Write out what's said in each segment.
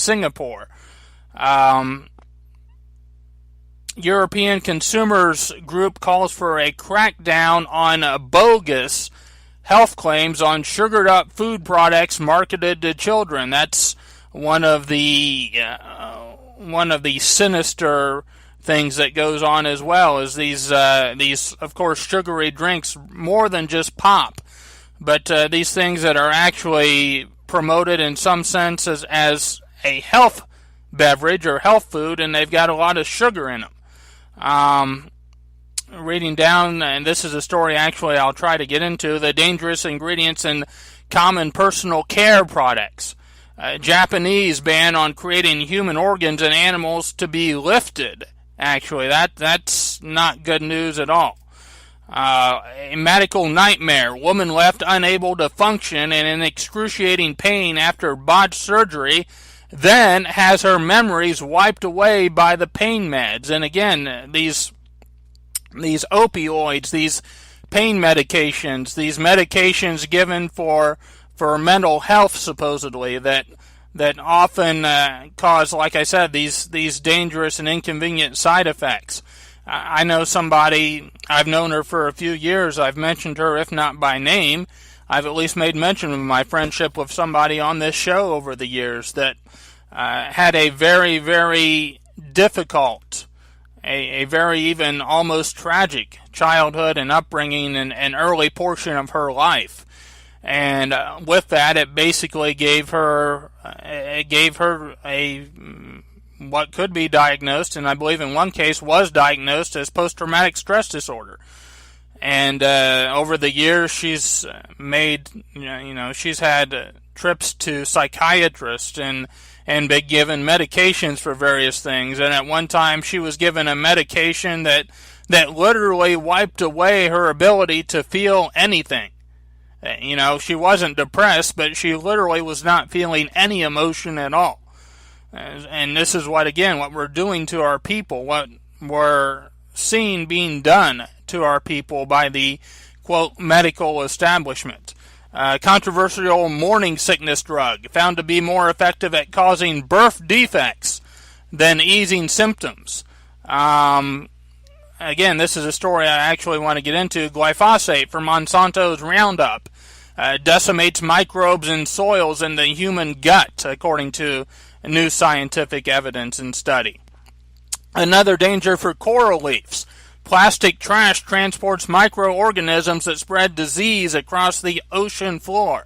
Singapore. European Consumers Group calls for a crackdown on bogus health claims on sugared-up food products marketed to children. That's one of the sinister things that goes on as well, is these of course sugary drinks, more than just pop, but these things that are actually promoted in some sense as a health beverage or health food, and they've got a lot of sugar in them. Reading down, and this is a story actually I'll try to get into, the dangerous ingredients in common personal care products. Japanese ban on creating human organs in animals to be lifted. Actually, that's not good news at all. A medical nightmare. Woman left unable to function and in excruciating pain after botched surgery, then has her memories wiped away by the pain meds. And again, these opioids, these pain medications, these medications given for mental health, supposedly, that often cause, like I said, these dangerous and inconvenient side effects. I know somebody, I've known her for a few years, I've mentioned her, if not by name, I've at least made mention of my friendship with somebody on this show over the years that had a very, very difficult, a very even almost tragic childhood and upbringing and an early portion of her life. And with that, it basically gave her a what could be diagnosed, and I believe in one case was diagnosed as post-traumatic stress disorder. And over the years, she's made, she's had trips to psychiatrists and been given medications for various things. And at one time, she was given a medication that literally wiped away her ability to feel anything. She wasn't depressed, but she literally was not feeling any emotion at all. And this is what we're doing to our people, what we're seeing being done to our people by the, quote, medical establishment. Controversial morning sickness drug found to be more effective at causing birth defects than easing symptoms. Again, this is a story I actually want to get into. Glyphosate from Monsanto's Roundup decimates microbes in soils in the human gut, according to new scientific evidence and study. Another danger for coral reefs. Plastic trash transports microorganisms that spread disease across the ocean floor.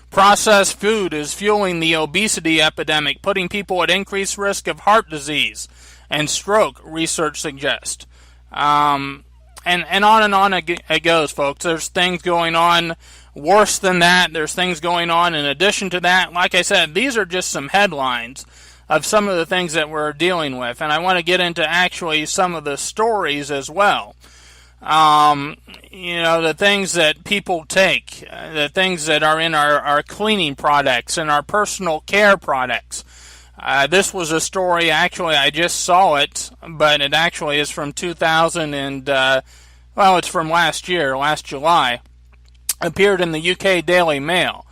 Processed food is fueling the obesity epidemic, putting people at increased risk of heart disease and stroke, research suggests. And on it goes, folks. There's things going on worse than that. There's things going on in addition to that. Like I said, these are just some headlines of some of the things that we're dealing with, and I want to get into actually some of the stories as well. The things that people take, the things that are in our cleaning products and our personal care products. This was a story, actually, I just saw it, but it actually is from 2000 and, it's from last year, last July. Appeared in the UK Daily Mail.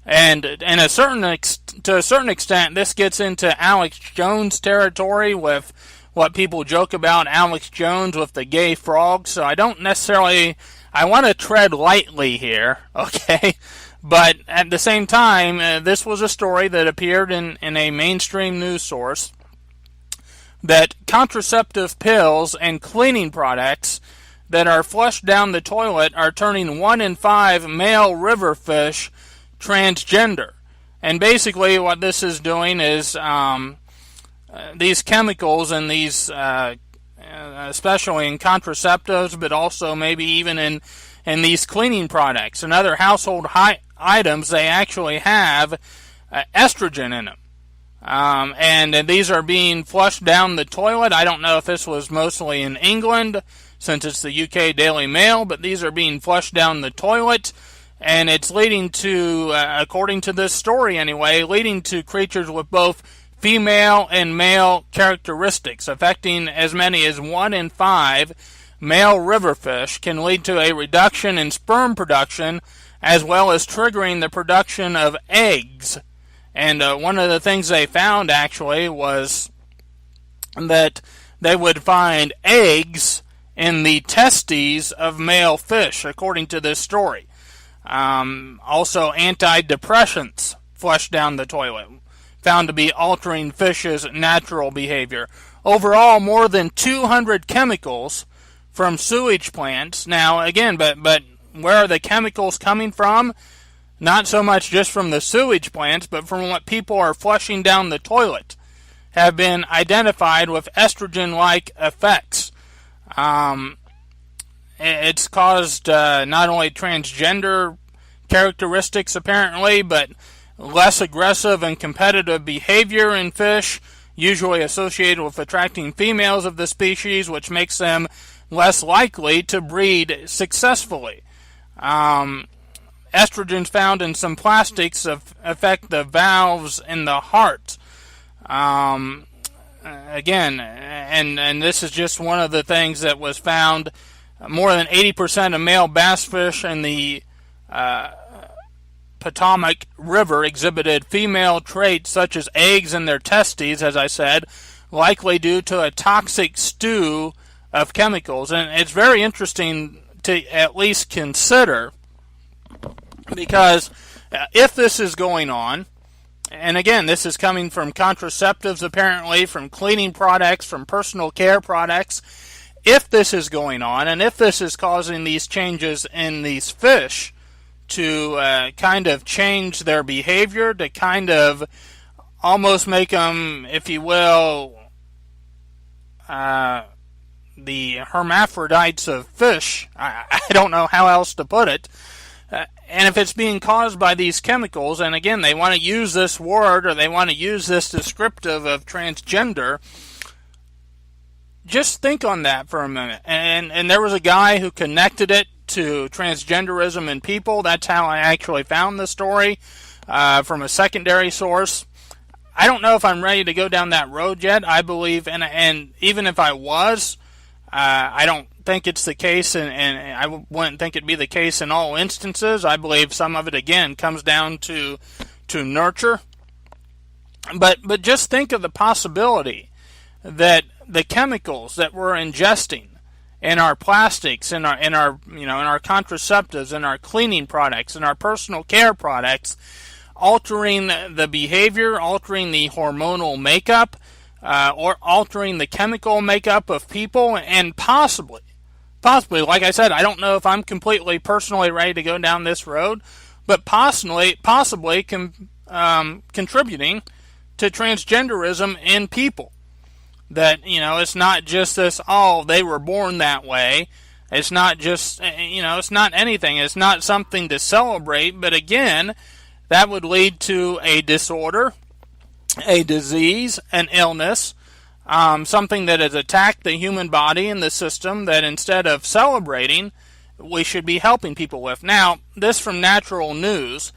And to a certain extent, this gets into Alex Jones territory with what people joke about Alex Jones with the gay frog. So I don't necessarily, I want to tread lightly here, okay? But at the same time, this was a story that appeared in a mainstream news source that contraceptive pills and cleaning products that are flushed down the toilet are turning 1 in 5 male river fish transgender. And basically what this is doing is these chemicals and these, especially in contraceptives, but also maybe even in these cleaning products and other household items, they actually have estrogen in them. And these are being flushed down the toilet. I don't know if this was mostly in England, since it's the UK Daily Mail, but these are being flushed down the toilet. And it's leading to, according to this story anyway, leading to creatures with both female and male characteristics, affecting as many as 1 in 5 male river fish, can lead to a reduction in sperm production, as well as triggering the production of eggs And one of the things they found actually was that they would find eggs in the testes of male fish, according to this story. Also, antidepressants flushed down the toilet, found to be altering fish's natural behavior. Overall, more than 200 chemicals from sewage plants. Now, again, but where are the chemicals coming from? Not so much just from the sewage plants, but from what people are flushing down the toilet, have been identified with estrogen-like effects. It's caused not only transgender characteristics, apparently, but less aggressive and competitive behavior in fish, usually associated with attracting females of the species, which makes them less likely to breed successfully. Estrogens found in some plastics affect the valves in the heart. Again, and this is just one of the things that was found. More than 80% of male bass fish in the Potomac River exhibited female traits such as eggs in their testes, as I said, likely due to a toxic stew of chemicals. And it's very interesting to at least consider, because if this is going on, and again, this is coming from contraceptives, apparently, from cleaning products, from personal care products. If this is going on, and if this is causing these changes in these fish to kind of change their behavior, to kind of almost make them, if you will, the hermaphrodites of fish, I don't know how else to put it, and if it's being caused by these chemicals, and again, they want to use this word, or they want to use this descriptive of transgender, just think on that for a minute. And there was a guy who connected it to transgenderism in people. That's how I actually found the story, from a secondary source. I don't know if I'm ready to go down that road yet. I believe, and even if I was, I don't think it's the case, and I wouldn't think it'd be the case in all instances. I believe some of it, again, comes down to nurture. But just think of the possibility that the chemicals that we're ingesting in our plastics, in our contraceptives, in our cleaning products, in our personal care products, altering the behavior, altering the hormonal makeup, or altering the chemical makeup of people, and possibly, like I said, I don't know if I'm completely personally ready to go down this road, but possibly contributing to transgenderism in people. That, it's not just this, they were born that way. It's not just, it's not anything. It's not something to celebrate, but again, that would lead to a disorder, a disease, an illness, something that has attacked the human body and the system that instead of celebrating, we should be helping people with. Now, this from Natural News,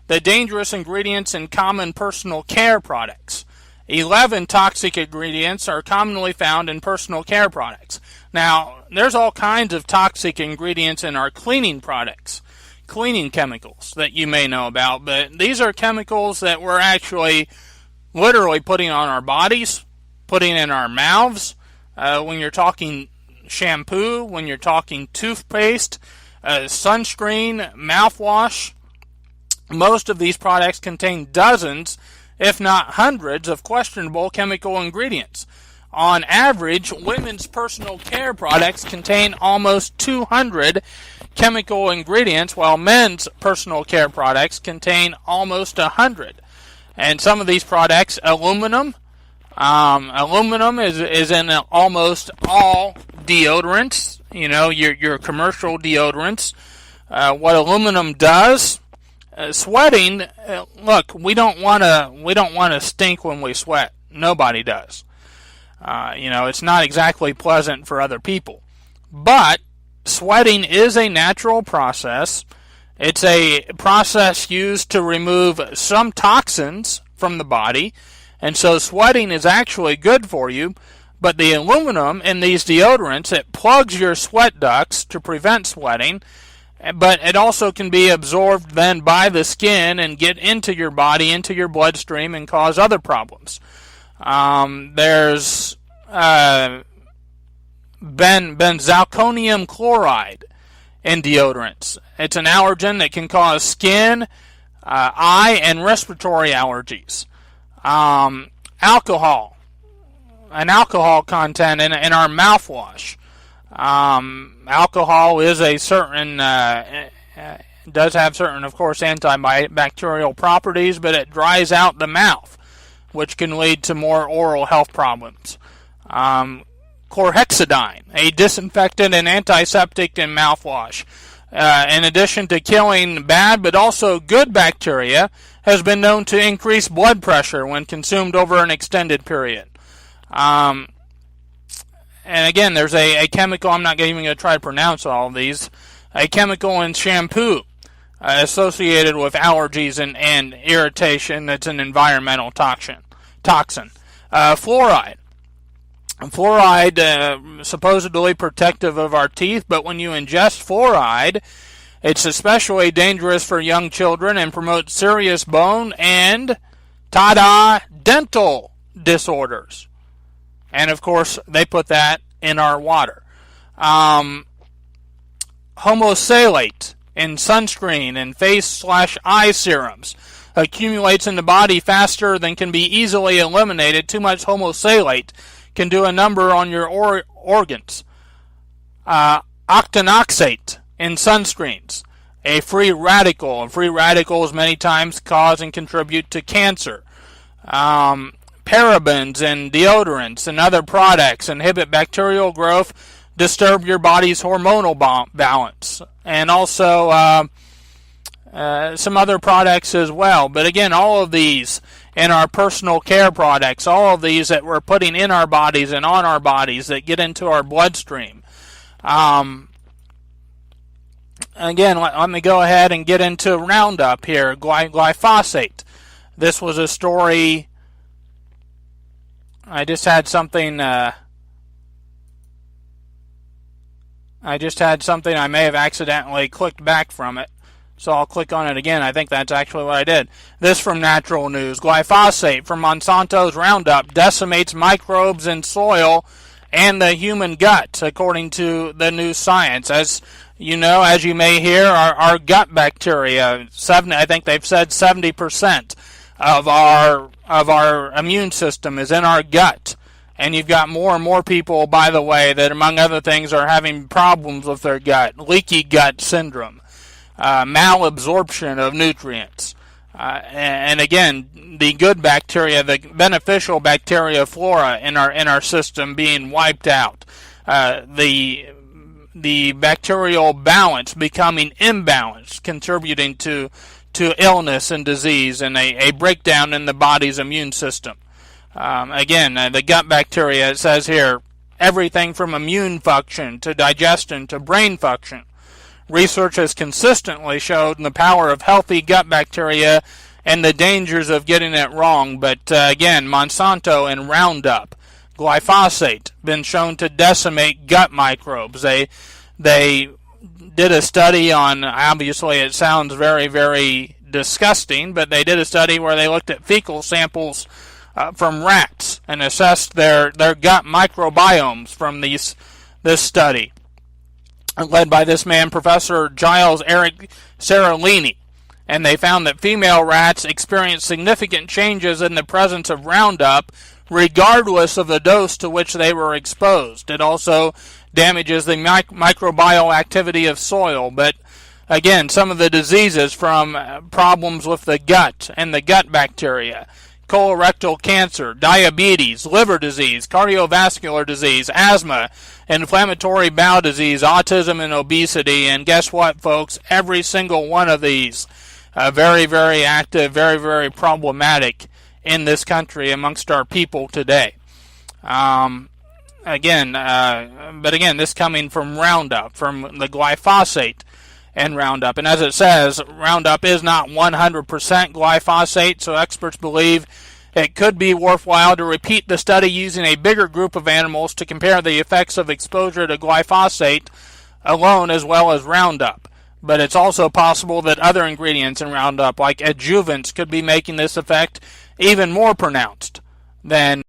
the dangerous ingredients in common personal care products. 11 toxic ingredients are commonly found in personal care products. Now, there's all kinds of toxic ingredients in our cleaning products, cleaning chemicals that you may know about, but these are chemicals that we're actually literally putting on our bodies, putting in our mouths, when you're talking shampoo, when you're talking toothpaste, sunscreen, mouthwash. Most of these products contain dozens, if not hundreds, of questionable chemical ingredients. On average, women's personal care products contain almost 200 chemical ingredients, while men's personal care products contain almost 100. And some of these products, aluminum is in almost all deodorants, your commercial deodorants. What aluminum does, sweating, look, we don't want to stink when we sweat. Nobody does. It's not exactly pleasant for other people. But sweating is a natural process. It's a process used to remove some toxins from the body, and so sweating is actually good for you. But the aluminum in these deodorants, it plugs your sweat ducts to prevent sweating, but it also can be absorbed then by the skin and get into your body, into your bloodstream, and cause other problems. There's benzalkonium chloride in deodorants. It's an allergen that can cause skin, eye, and respiratory allergies. Alcohol, an alcohol content in our mouthwash. Alcohol is a certain, does have certain, of course, antibacterial properties, but it dries out the mouth, which can lead to more oral health problems. Chlorhexidine, a disinfectant and antiseptic in mouthwash, in addition to killing bad but also good bacteria, has been known to increase blood pressure when consumed over an extended period. And again, there's a chemical, I'm not even going to try to pronounce all of these, a chemical in shampoo associated with allergies and irritation that's an environmental toxin. Fluoride. Fluoride, supposedly protective of our teeth, but when you ingest fluoride, it's especially dangerous for young children and promotes serious bone and, dental disorders. And, of course, they put that in our water. Homosalate in sunscreen and face/eye serums accumulates in the body faster than can be easily eliminated. Too much homosalate can do a number on your organs. Octinoxate in sunscreens, a free radical, and free radicals many times cause and contribute to cancer. Parabens in deodorants and other products inhibit bacterial growth, disturb your body's hormonal balance, and also some other products as well. But again, all of these in our personal care products, all of these that we're putting in our bodies and on our bodies that get into our bloodstream. Again, let me go ahead and get into Roundup here. Glyphosate. This was a story. I just had something. I may have accidentally clicked back from it. So I'll click on it again. I think that's actually what I did. This from Natural News. Glyphosate from Monsanto's Roundup decimates microbes in soil and the human gut, according to the new science. As you know, as you may hear, our gut bacteria, I think they've said 70% of our immune system is in our gut. And you've got more and more people, by the way, that among other things are having problems with their gut, leaky gut syndrome. Malabsorption of nutrients. And again, the good bacteria, the beneficial bacteria flora in our system being wiped out. The bacterial balance becoming imbalanced, contributing to illness and disease and a breakdown in the body's immune system. Again, the gut bacteria, it says here, everything from immune function to digestion to brain function. Research has consistently shown the power of healthy gut bacteria and the dangers of getting it wrong. But again, Monsanto and Roundup, glyphosate, been shown to decimate gut microbes. They did a study on, obviously it sounds very, very disgusting, but they did a study where they looked at fecal samples from rats and assessed their gut microbiomes from this study, led by this man, Professor Giles Eric Seralini. And they found that female rats experienced significant changes in the presence of Roundup, regardless of the dose to which they were exposed. It also damages the microbial activity of soil. But again, some of the diseases from problems with the gut and the gut bacteria: colorectal cancer, diabetes, liver disease, cardiovascular disease, asthma, inflammatory bowel disease, autism, and obesity. And guess what, folks? Every single one of these very, very active, very, very problematic in this country amongst our people today. But again, this coming from Roundup, from the glyphosate and Roundup. And as it says, Roundup is not 100% glyphosate, so experts believe it could be worthwhile to repeat the study using a bigger group of animals to compare the effects of exposure to glyphosate alone as well as Roundup. but it's also possible that other ingredients in Roundup, like adjuvants, could be making this effect even more pronounced than